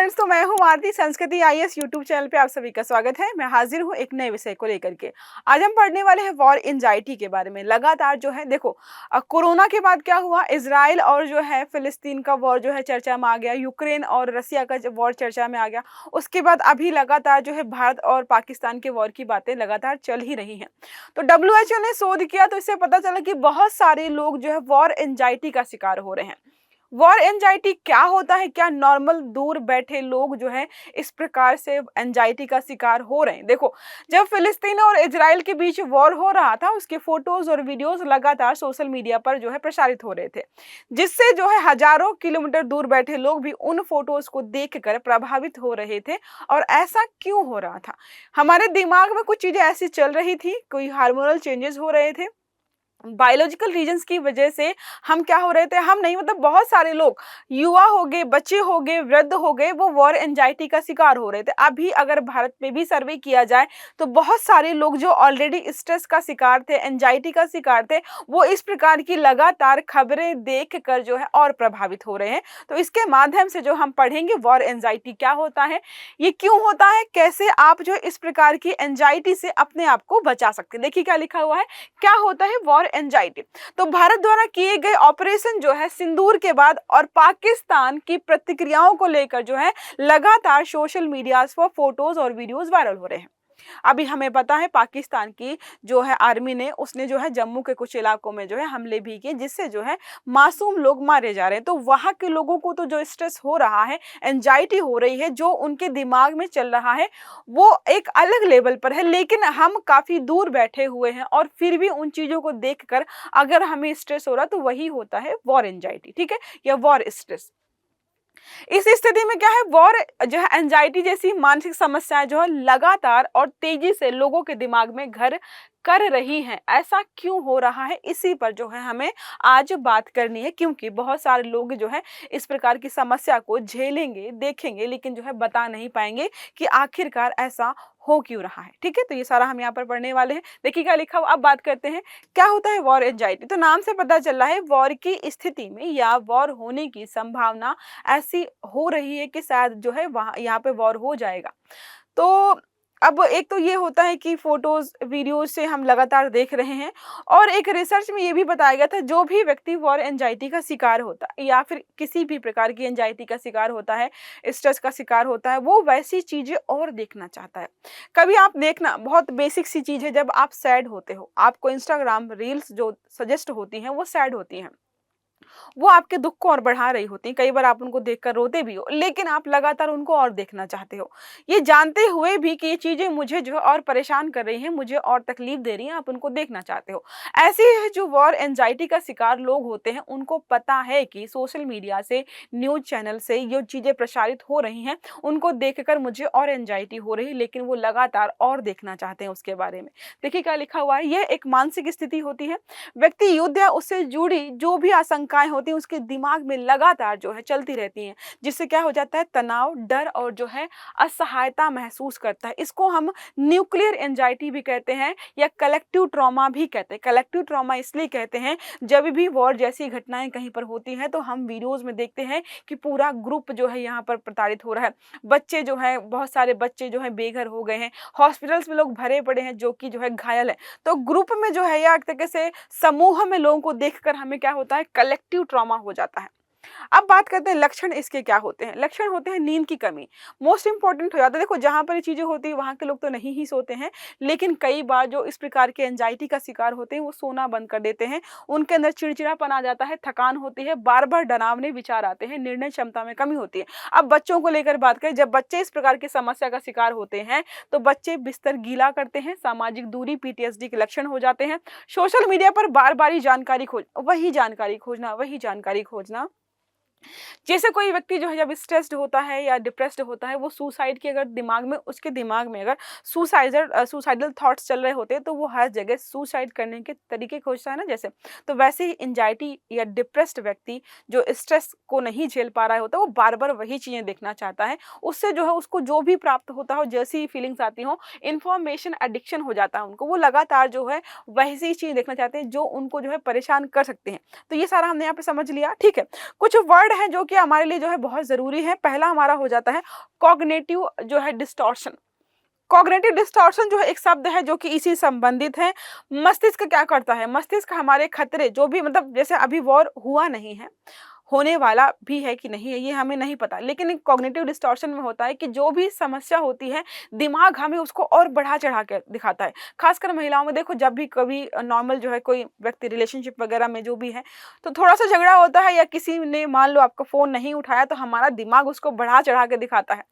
Friends, तो मैं हूँ आरती। संस्कृति आईएएस यूट्यूब चैनल पे आप सभी का स्वागत है। मैं हाजिर हूँ एक नए विषय को लेकर के। आज हम पढ़ने वाले हैं वॉर एंजाइटी के बारे में। लगातार जो है देखो, कोरोना के बाद क्या हुआ, इजराइल और जो है फिलिस्तीन का वॉर जो है चर्चा में आ गया, यूक्रेन और रसिया का वॉर चर्चा में आ गया। उसके बाद अभी लगातार जो है भारत और पाकिस्तान के वॉर की बातें लगातार चल ही रही हैं। तो WHO ने शोध किया तो इससे पता चला कि बहुत सारे लोग जो है वॉर एंजाइटी का शिकार हो रहे हैं। वॉर एंजाइटी क्या होता है? क्या नॉर्मल दूर बैठे लोग जो है इस प्रकार से एंजाइटी का शिकार हो रहे हैं? देखो, जब फिलिस्तीन और इजराइल के बीच वॉर हो रहा था, उसके फोटोज और वीडियोस लगातार सोशल मीडिया पर जो है प्रसारित हो रहे थे, जिससे जो है हजारों किलोमीटर दूर बैठे लोग भी उन फोटोज को देखकर प्रभावित हो रहे थे। और ऐसा क्यों हो रहा था? हमारे दिमाग में कुछ चीजें ऐसी चल रही थी, कोई हार्मोनल चेंजेस हो रहे थे, बायोलॉजिकल रीजंस की वजह से हम क्या हो रहे थे, हम नहीं मतलब बहुत सारे लोग, युवा हो गए, बच्चे हो गए, वृद्ध हो गए, वो वॉर एंजाइटी का शिकार हो रहे थे। अभी अगर भारत में भी सर्वे किया जाए तो बहुत सारे लोग जो ऑलरेडी स्ट्रेस का शिकार थे, एंजाइटी का शिकार थे, वो इस प्रकार की लगातार खबरें देख कर जो है और प्रभावित हो रहे हैं। तो इसके माध्यम से जो हम पढ़ेंगे वॉर एंजाइटी क्या होता है, ये क्यों होता है, कैसे आप जो इस प्रकार की एंजाइटी से अपने आप को बचा सकते हैं। देखिए क्या लिखा हुआ है, क्या होता है वॉर एंजाइटी। तो भारत द्वारा किए गए ऑपरेशन जो है सिंदूर के बाद और पाकिस्तान की प्रतिक्रियाओं को लेकर जो है लगातार सोशल मीडिया पर फोटोज और वीडियोस वायरल हो रहे हैं। अभी हमें पता है पाकिस्तान की जो है आर्मी ने, उसने जो है जम्मू के कुछ इलाकों में जो है हमले भी किए, जिससे जो है मासूम लोग मारे जा रहे हैं। तो वहां के लोगों को तो जो स्ट्रेस हो रहा है, एंजाइटी हो रही है, जो उनके दिमाग में चल रहा है, वो एक अलग लेवल पर है। लेकिन हम काफी दूर बैठे हुए हैं और फिर भी उन चीजों को देखकर अगर हमें स्ट्रेस हो रहा तो वही होता है वॉर एंजाइटी, ठीक है, या वॉर स्ट्रेस। इस स्थिति में क्या है, वॉर जो है एंजाइटी जैसी मानसिक समस्याएं जो है लगातार और तेजी से लोगों के दिमाग में घर कर रही हैं। ऐसा क्यों हो रहा है, इसी पर जो है हमें आज बात करनी है, क्योंकि बहुत सारे लोग जो है इस प्रकार की समस्या को झेलेंगे, देखेंगे, लेकिन जो है बता नहीं पाएंगे कि आखिरकार ऐसा हो क्यों रहा है। ठीक है, तो ये सारा हम यहाँ पर पढ़ने वाले हैं। देखिए क्या लिखा हुआ, अब बात करते हैं क्या होता है वॉर एंजाइटी। तो नाम से पता चल रहा है वॉर की स्थिति में या वॉर होने की संभावना ऐसी हो रही है कि शायद जो है वहां यहाँ पे वॉर हो जाएगा। तो अब एक तो ये होता है कि फोटोज वीडियोज से हम लगातार देख रहे हैं, और एक रिसर्च में ये भी बताया गया था जो भी व्यक्ति वॉर एंजाइटी का शिकार होता है या फिर किसी भी प्रकार की एंजाइटी का शिकार होता है, स्ट्रेस का शिकार होता है, वो वैसी चीजें और देखना चाहता है। कभी आप देखना, बहुत बेसिक सी चीज है, जब आप सैड होते हो, आपको इंस्टाग्राम रील्स जो सजेस्ट होती हैं वो सैड होती हैं, वो आपके दुख को और बढ़ा रही होती हैं। कई बार आप उनको देखकर रोते भी हो, लेकिन आप लगातार उनको और देखना चाहते हो, ये जानते हुए भी कि ये चीजें मुझे जो है और परेशान कर रही हैं, मुझे और तकलीफ दे रही हैं, आप उनको देखना चाहते हो। ऐसे ही जो वॉर एंजाइटी का शिकार लोग होते हैं, उनको पता है कि सोशल मीडिया से, न्यूज चैनल से ये चीजें प्रसारित हो रही हैं, उनको देखकर मुझे और एंजाइटी हो रही है, लेकिन वो लगातार और देखना चाहते हैं उसके बारे में। देखिए क्या लिखा हुआ है, यह एक मानसिक स्थिति होती है। व्यक्ति युद्ध या उससे जुड़ी जो भी आशंकाएं होती हैं उसके दिमाग में लगातार जो है चलती रहती हैं, जिससे क्या हो जाता है, तनाव, डर और जो है असहायता महसूस करता है। इसको हम न्यूक्लियर एंजाइटी भी कहते हैं या कलेक्टिव ट्रॉमा भी कहते हैं। कलेक्टिव ट्रॉमा इसलिए कहते हैं, जब भी वॉर जैसी घटनाएं कहीं पर होती हैं तो हम वीडियोज में देखते हैं कि पूरा ग्रुप जो है यहाँ पर प्रताड़ित हो रहा है, बच्चे जो है, बहुत सारे बच्चे जो है बेघर हो गए हैं, हॉस्पिटल्स में लोग भरे पड़े हैं जो कि जो है घायल है। तो ग्रुप में जो है या एक तरीके से समूह में लोगों को देखकर हमें क्या होता है, कलेक्टिव ट्रॉमा हो जाता है। अब बात करते हैं लक्षण इसके क्या होते हैं। लक्षण होते हैं नींद की कमी, मोस्ट इंपॉर्टेंट हो जाता है। देखो, जहां पर ये चीजें होती है वहां के लोग तो नहीं ही सोते हैं, लेकिन कई बार जो इस प्रकार के एंजाइटी का शिकार होते हैं वो सोना बंद कर देते हैं, उनके अंदर चिड़चिड़ापन आ जाता है, थकान होती है, बार बार डरावने विचार आते हैं, निर्णय क्षमता में कमी होती है। अब बच्चों को लेकर बात करें, जब बच्चे इस प्रकार की समस्या का शिकार होते हैं तो बच्चे बिस्तर गीला करते हैं, सामाजिक दूरी, PTSD के लक्षण हो जाते हैं, सोशल मीडिया पर बार बार जानकारी वही जानकारी खोजना। जैसे कोई व्यक्ति जो है जब स्ट्रेस्ड होता है या डिप्रेस्ड होता है, वो सुसाइड की अगर उसके दिमाग में अगर सुसाइडल थॉट्स चल रहे होते हैं तो वो हर जगह सुसाइड करने के तरीके खोजता है ना, जैसे। तो वैसे ही एंजाइटी या डिप्रेस्ड व्यक्ति जो स्ट्रेस को नहीं झेल पा रहा होता, वो बार बार वही चीजें देखना चाहता है, उससे जो है उसको जो भी प्राप्त होता हो, जैसी फीलिंग्स आती हो, इंफॉर्मेशन एडिक्शन हो जाता है उनको, वो लगातार जो है वैसी चीज देखना चाहते हैं जो उनको जो है परेशान कर सकते हैं। तो ये सारा हमने यहाँ पे समझ लिया, ठीक है। कुछ वर्ड हैं जो कि हमारे लिए जो है बहुत ज़रूरी है। पहला हमारा हो जाता है कॉग्निटिव जो है डिस्टॉर्शन। कॉग्निटिव डिस्टॉर्शन जो है एक शब्द है जो कि इसी संबंधित है। मस्तिष्क क्या करता है, मस्तिष्क हमारे खतरे जो भी मतलब जैसे अभी वॉर हुआ नहीं है, होने वाला भी है कि नहीं है ये हमें नहीं पता, लेकिन एक कॉग्निटिव डिस्टॉर्शन में होता है कि जो भी समस्या होती है दिमाग हमें उसको और बढ़ा चढ़ा के दिखाता है। खासकर महिलाओं में देखो, जब भी कभी नॉर्मल जो है कोई व्यक्ति रिलेशनशिप वगैरह में जो भी है तो थोड़ा सा झगड़ा होता है या किसी ने मान लो आपका फोन नहीं उठाया तो हमारा दिमाग उसको बढ़ा चढ़ा के दिखाता है।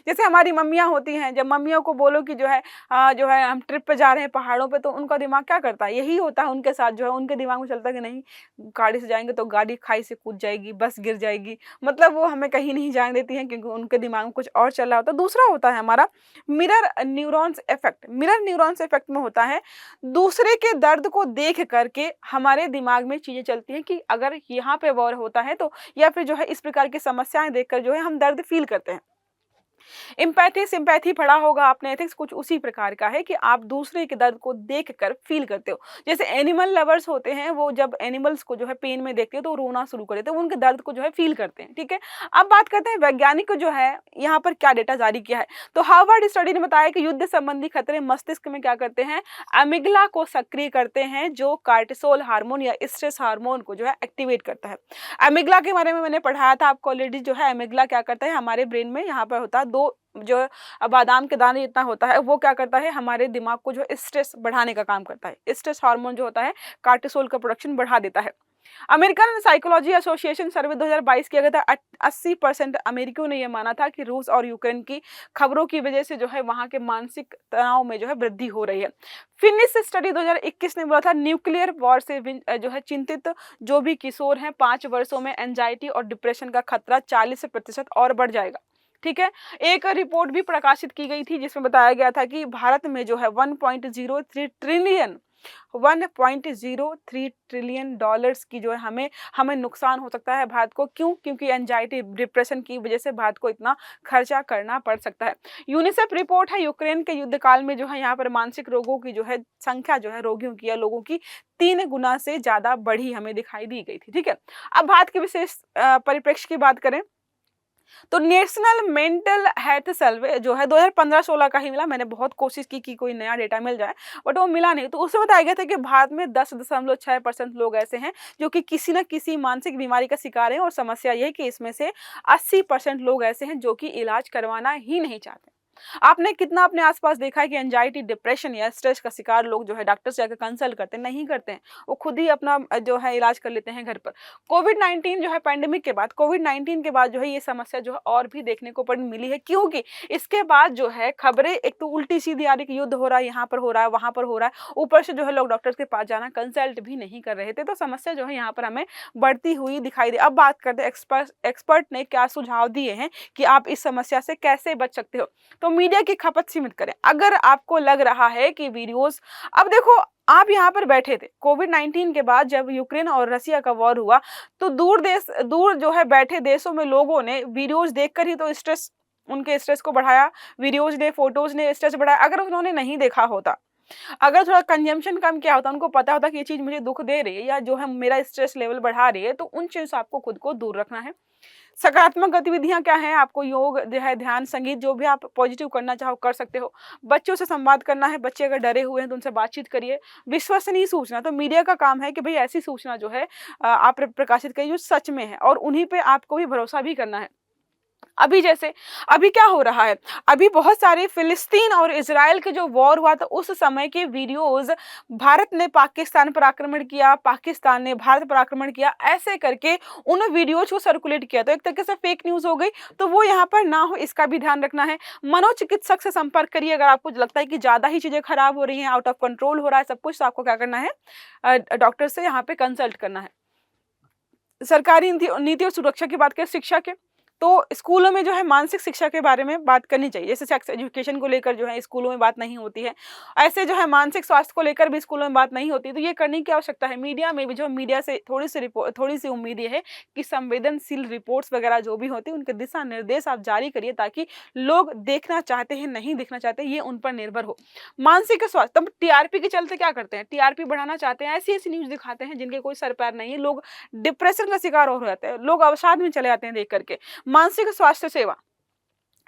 जैसे हमारी मम्मियाँ होती हैं, जब मम्मियों को बोलो कि जो है हम ट्रिप पे जा रहे हैं पहाड़ों पे, तो उनका दिमाग क्या करता है, यही होता है उनके साथ, जो है उनके दिमाग में चलता है कि नहीं गाड़ी से जाएंगे तो गाड़ी खाई से कूद जाएगी, बस गिर जाएगी, मतलब वो हमें कहीं नहीं जाने देती हैं क्योंकि उनके दिमाग में कुछ और चल रहा होता है। दूसरा होता है हमारा mirror neurons effect. Mirror neurons effect में होता है दूसरे के दर्द को देख करके हमारे दिमाग में चीजें चलती हैं कि अगर यहाँ पे वॉर होता है तो, या फिर जो है इस प्रकार की समस्याएं देखकर जो है हम दर्द फील करते हैं। एम्पैथी सिंपैथी पढ़ा होगा आपने, एथिक्स कुछ उसी प्रकार का है कि आप दूसरे के दर्द को देखकर फील करते हो। जैसे एनिमल लवर्स होते हैं, वो जब एनिमल्स को जो है पेन में देखते हो तो रोना शुरू कर देते हैं, उनके दर्द को जो है फील करते हैं। ठीक है, अब बात करते हैं वैज्ञानिक जो है यहाँ पर क्या डेटा जारी किया है। तो हार्वर्ड स्टडी ने बताया कि युद्ध संबंधी खतरे मस्तिष्क में क्या करते हैं, अमिगला को सक्रिय करते हैं, जो कार्टिसोल हार्मोन या स्ट्रेस हार्मोन को जो है एक्टिवेट करता है। अमिगला के बारे में मैंने पढ़ाया था आपको ऑलरेडी। जो है अमिगला क्या करता है, हमारे ब्रेन में यहाँ पर होता है दो जो बादाम के दाने जितना होता है, वो क्या करता है हमारे दिमाग को जो स्ट्रेस बढ़ाने का काम करता है। स्ट्रेस हार्मोन जो होता है कार्टिसोल का प्रोडक्शन बढ़ा देता है। अमेरिकन साइकोलॉजी एसोसिएशन सर्वे 2022 किया गया था। 80% अमेरिकियों ने यह माना था कि रूस और यूक्रेन की खबरों की वजह से जो है वहां के मानसिक तनाव में जो है वृद्धि हो रही है। फिनिश स्टडी 2021 ने बोला था न्यूक्लियर वॉर से जो है चिंतित जो भी किशोर हैं 5 वर्षों में एंजाइटी और डिप्रेशन का खतरा 40% और बढ़ जाएगा। ठीक है, एक रिपोर्ट भी प्रकाशित की गई थी जिसमें बताया गया था कि भारत में जो है 1.03 ट्रिलियन डॉलर्स की जो है हमें नुकसान हो सकता है भारत को। क्यों? क्योंकि एंजाइटी डिप्रेशन की वजह से भारत को इतना खर्चा करना पड़ सकता है। यूनिसेफ रिपोर्ट है यूक्रेन के युद्ध काल में जो है यहाँ पर मानसिक रोगों की जो है संख्या जो है रोगियों की या लोगों की 3 गुना से ज्यादा बढ़ी हमें दिखाई दी गई थी। ठीक है, अब भारत के विशेष परिप्रेक्ष्य की बात करें तो नेशनल मेंटल हेल्थ सर्वे जो है 2015-16 का ही मिला। मैंने बहुत कोशिश की कि कोई नया डेटा मिल जाए बट वो मिला नहीं। तो उसमें बताया गया था कि भारत में 10.6% लोग ऐसे हैं जो कि किसी न किसी मानसिक बीमारी का शिकार हैं, और समस्या ये है कि इसमें से 80% लोग ऐसे हैं जो कि इलाज करवाना ही नहीं चाहते। आपने कितना अपने आसपास देखा है कि एंजाइटी डिप्रेशन या स्ट्रेस का शिकार लोग जो है डॉक्टर से जाकर कंसल्ट करते हैं? नहीं करते हैं, वो खुद ही अपना जो है इलाज कर लेते हैं घर पर। कोविड-19 जो है पैंडेमिक के बाद, कोविड-19 के बाद जो है ये समस्या जो है और भी देखने को मिली है, क्योंकि इसके बाद जो है खबरें एक तो उल्टी सीधी आ रही कि युद्ध हो रहा है, यहाँ पर हो रहा है, वहां पर हो रहा है, ऊपर से जो है लोग डॉक्टर्स के पास जाना कंसल्ट भी नहीं कर रहे थे। तो समस्या जो है यहाँ पर हमें बढ़ती हुई दिखाई दे। अब बात करते हैं एक्सपर्ट ने क्या सुझाव दिए हैं कि आप इस समस्या से कैसे बच सकते हो। तो मीडिया की खपत सीमित करें। अगर आपको लग रहा है कि वीडियोस, अब देखो आप यहाँ पर बैठे थे कोविड-19 के बाद, जब यूक्रेन और रसिया का वॉर हुआ तो दूर जो है बैठे देशों में लोगों ने वीडियोस देखकर ही तो उनके स्ट्रेस को बढ़ाया। वीडियोस ने, फोटोज ने स्ट्रेस बढ़ाया। अगर उन्होंने नहीं देखा होता, अगर थोड़ा कंजम्पशन कम किया होता, उनको पता होता कि ये चीज मुझे दुख दे रही है या जो है मेरा स्ट्रेस लेवल बढ़ा रही है, तो उन चीजों से आपको खुद को दूर रखना है। सकारात्मक गतिविधियां क्या हैं? आपको योग जो है, ध्यान, संगीत, जो भी आप पॉजिटिव करना चाहो कर सकते हो। बच्चों से संवाद करना है, बच्चे अगर डरे हुए हैं तो उनसे बातचीत करिए। विश्वसनीय सूचना, तो मीडिया का काम है कि भाई ऐसी सूचना जो है आप प्रकाशित करिए जो सच में है, और उन्हीं पे आपको भी भरोसा भी करना है। अभी क्या हो रहा है, अभी बहुत सारे फिलिस्तीन और इजराइल के जो वॉर हुआ था उस समय के वीडियोस, भारत ने पाकिस्तान पर आक्रमण किया, पाकिस्तान ने भारत पर आक्रमण किया, ऐसे करके उन वीडियोज को सर्कुलेट किया, तो एक तरीके से फेक न्यूज हो गई। तो वो यहाँ पर ना हो, इसका भी ध्यान रखना है। मनोचिकित्सक से संपर्क करिए अगर आपको लगता है कि ज्यादा ही चीजें खराब हो रही हैं, आउट ऑफ कंट्रोल हो रहा है सब कुछ, तो आपको क्या करना है, डॉक्टर से यहाँ पे कंसल्ट करना है। सरकारी नीति और सुरक्षा की बात करें, शिक्षा के, तो स्कूलों में जो है मानसिक शिक्षा के बारे में बात करनी चाहिए। जैसे सेक्स एजुकेशन को लेकर जो है स्कूलों में बात नहीं होती है, ऐसे जो है मानसिक स्वास्थ्य को लेकर भी स्कूलों में बात नहीं होती। तो ये करने की आवश्यकता है। मीडिया में भी जो मीडिया से थोड़ी सी उम्मीद ये है कि संवेदनशील रिपोर्ट्स वगैरह जो भी होती है उनके दिशा निर्देश आप जारी करिए, ताकि लोग देखना चाहते हैं नहीं देखना चाहते ये उन पर निर्भर हो। मानसिक स्वास्थ्य, तब टीआरपी के चलते क्या करते हैं, टीआरपी बढ़ाना चाहते हैं, ऐसी ऐसी न्यूज दिखाते हैं जिनके कोई सर पैर नहीं है, लोग डिप्रेशन का शिकार हो जाते हैं, लोग अवसाद में चले जाते हैं देख करके। मानसिक स्वास्थ्य सेवा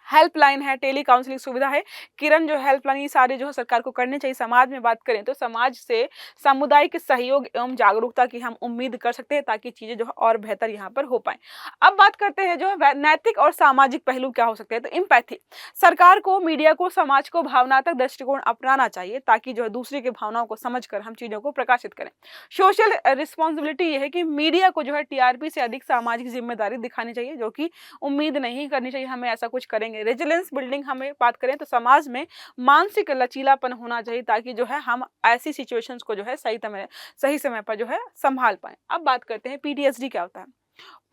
हेल्पलाइन है, टेली काउंसलिंग सुविधा है, किरण जो हेल्पलाइन, ये सारे जो है सरकार को करने चाहिए। समाज में बात करें तो समाज से सामुदायिक सहयोग एवं जागरूकता की हम उम्मीद कर सकते हैं, ताकि चीजें जो है और बेहतर यहाँ पर हो पाए। अब बात करते हैं जो है नैतिक और सामाजिक पहलू क्या हो सकते हैं। तो एम्पैथी, सरकार को, मीडिया को, समाज को भावनात्मक दृष्टिकोण अपनाना चाहिए, ताकि जो है दूसरे की भावनाओं को समझकर हम चीजों को प्रकाशित करें। सोशल रिस्पॉन्सिबिलिटी ये है कि मीडिया को जो है टीआरपी से अधिक सामाजिक जिम्मेदारी दिखानी चाहिए, जो कि उम्मीद नहीं करनी चाहिए हमें ऐसा कुछ करेंगे। रेजिलेंस बिल्डिंग हमें बात करें तो समाज में मानसिक लचीलापन होना चाहिए, ताकि जो है हम ऐसी सिचुएशंस को जो है सही समय पर जो है संभाल पाए। अब बात करते हैं पीटीएसडी क्या होता है।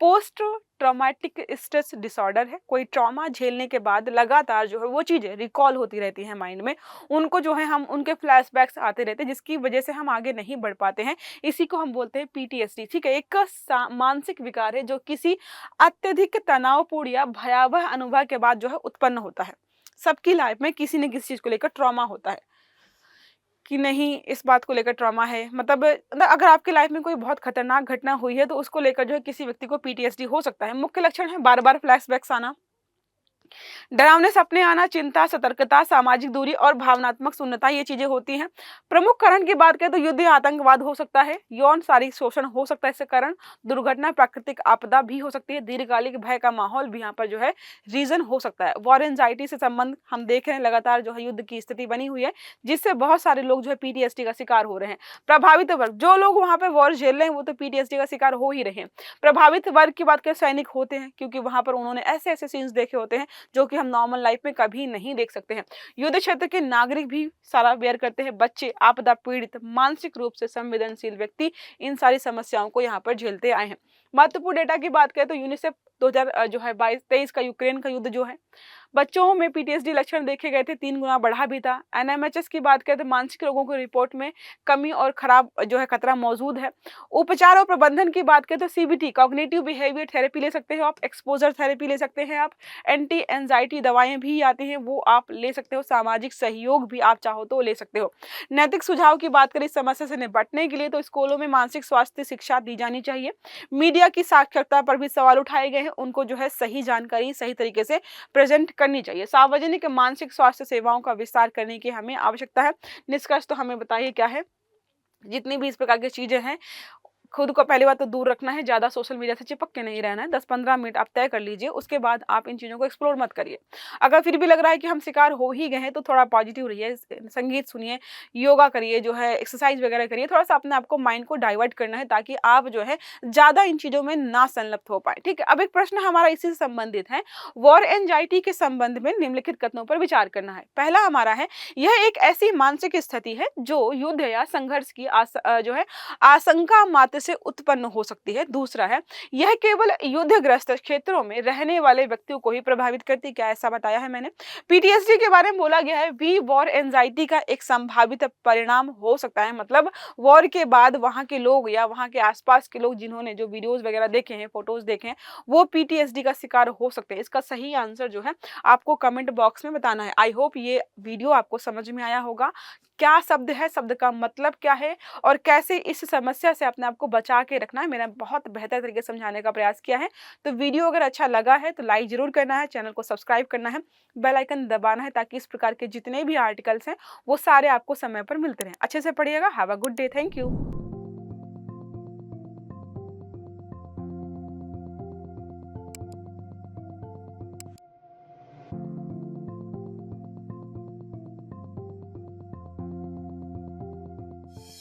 पोस्ट ट्रॉमेटिक स्ट्रेस डिसऑर्डर है, कोई ट्रॉमा झेलने के बाद लगातार जो है वो चीजें रिकॉल होती रहती हैं माइंड में, उनको जो है हम उनके फ्लैशबैक्स आते रहते हैं, जिसकी वजह से हम आगे नहीं बढ़ पाते हैं। इसी को हम बोलते हैं पीटीएसडी। ठीक है, एक मानसिक विकार है जो किसी अत्यधिक तनावपूर्ण या भयावह अनुभव के बाद जो है उत्पन्न होता है। सबकी लाइफ में किसी न किसी चीज को लेकर ट्रॉमा होता है कि नहीं, इस बात को लेकर ट्रॉमा है, मतलब अगर आपकी लाइफ में कोई बहुत खतरनाक घटना हुई है तो उसको लेकर जो है किसी व्यक्ति को पीटीएसडी हो सकता है। मुख्य लक्षण है बार बार फ्लैशबैक्स आना, डरावने सपने आना, चिंता, सतर्कता, सामाजिक दूरी और भावनात्मक शून्यता, ये चीजें होती हैं। प्रमुख कारण की बात करें तो युद्ध या आतंकवाद हो सकता है, यौन शारीरिक शोषण हो सकता है इसके कारण, दुर्घटना, प्राकृतिक आपदा भी हो सकती है, दीर्घकालिक भय का माहौल भी यहाँ पर जो है रीजन हो सकता है। वॉर एंजाइटी से संबंध हम देख रहे हैं, लगातार जो है युद्ध की स्थिति बनी हुई है, जिससे बहुत सारे लोग जो है पीटीएसडी का शिकार हो रहे हैं। प्रभावित वर्ग, जो लोग वहां पर वॉर झेल रहे हैं वो तो पीटीएसडी का शिकार हो ही रहे हैं। प्रभावित वर्ग की बात करें, सैनिक होते हैं, क्योंकि वहां पर उन्होंने ऐसे ऐसे सीन्स देखे होते हैं जो कि हम नॉर्मल लाइफ में कभी नहीं देख सकते हैं। युद्ध क्षेत्र के नागरिक भी सारा बेयर करते हैं, बच्चे, आपदा पीड़ित, मानसिक रूप से संवेदनशील व्यक्ति इन सारी समस्याओं को यहाँ पर झेलते आए हैं। महत्वपूर्ण डेटा की बात करें तो यूनिसेफ 2022-23 का यूक्रेन का युद्ध जो है, बच्चों में पीटीएसडी लक्षण देखे गए थे, 3 गुना बढ़ा भी था। एनएमएचएस की बात करें तो मानसिक रोगों की रिपोर्ट में कमी और खराब जो है खतरा मौजूद है। उपचार और प्रबंधन की बात करें तो सीबीटी, कॉग्निटिव बिहेवियर थेरेपी ले सकते हो आप, एक्सपोजर थेरेपी ले सकते हैं आप, एंटी एंजाइटी दवाएं भी आती हैं वो आप ले सकते हो, सामाजिक सहयोग भी आप चाहो तो ले सकते हो। नैतिक सुझाव की बात करें इस समस्या से निपटने के लिए तो स्कूलों में मानसिक स्वास्थ्य शिक्षा दी जानी चाहिए। मीडिया की साक्षरता पर भी सवाल उठाए गए हैं, उनको जो है सही जानकारी सही तरीके से प्रेजेंट करनी चाहिए। सार्वजनिक मानसिक स्वास्थ्य सेवाओं का विस्तार करने की हमें आवश्यकता है। निष्कर्ष तो हमें बताइए क्या है। जितनी भी इस प्रकार की चीजें हैं, खुद को पहली बात तो दूर रखना है, ज़्यादा सोशल मीडिया से चिपक के नहीं रहना है। 10-15 मिनट आप तय कर लीजिए, उसके बाद आप इन चीज़ों को एक्सप्लोर मत करिए। अगर फिर भी लग रहा है कि हम शिकार हो ही गए हैं तो थोड़ा पॉजिटिव रहिए, संगीत सुनिए, योगा करिए, जो है एक्सरसाइज वगैरह करिए, थोड़ा सा अपने आप को माइंड को डाइवर्ट करना है, ताकि आप जो है ज़्यादा इन चीज़ों में ना संलिप्त हो पाए। ठीक है, अब एक प्रश्न हमारा इसी से संबंधित है, वॉर एंजाइटी के संबंध में निम्नलिखित कथनों पर विचार करना है। पहला हमारा है, यह एक ऐसी मानसिक स्थिति है जो युद्ध या संघर्ष की जो है आशंका मात्र से उत्पन्न हो सकती है। दूसरा है, यह केवल युद्धग्रस्त क्षेत्रों में रहने वाले व्यक्तियों को ही प्रभावित करती है। क्या ऐसा बताया है मैंने? पीटीएसडी के बारे में बोला गया है, वी वॉर एंजाइटी का एक संभावित परिणाम हो सकता है, मतलब वॉर के बाद वहां के लोग या वहां के आसपास के लोग जिन्होंने जो वीडियोस वगैरह देखे हैं, फोटोज देखे हैं, वो पीटीएसडी का शिकार हो सकते हैं। इसका सही आंसर जो है आपको कमेंट बॉक्स में बताना है। आई होप ये वीडियो आपको समझ में आया होगा। क्या शब्द है, शब्द का मतलब क्या है और कैसे इस समस्या से अपने आप को बचा के रखना है, मैंने बहुत बेहतर तरीके से समझाने का प्रयास किया है। तो वीडियो अगर अच्छा लगा है तो लाइक जरूर करना है, चैनल को सब्सक्राइब करना है, बेल आइकन दबाना है, ताकि इस प्रकार के जितने भी आर्टिकल्स हैं वो सारे आपको समय पर मिलते रहें। अच्छे से पढ़िएगा। Have a good day. Thank you.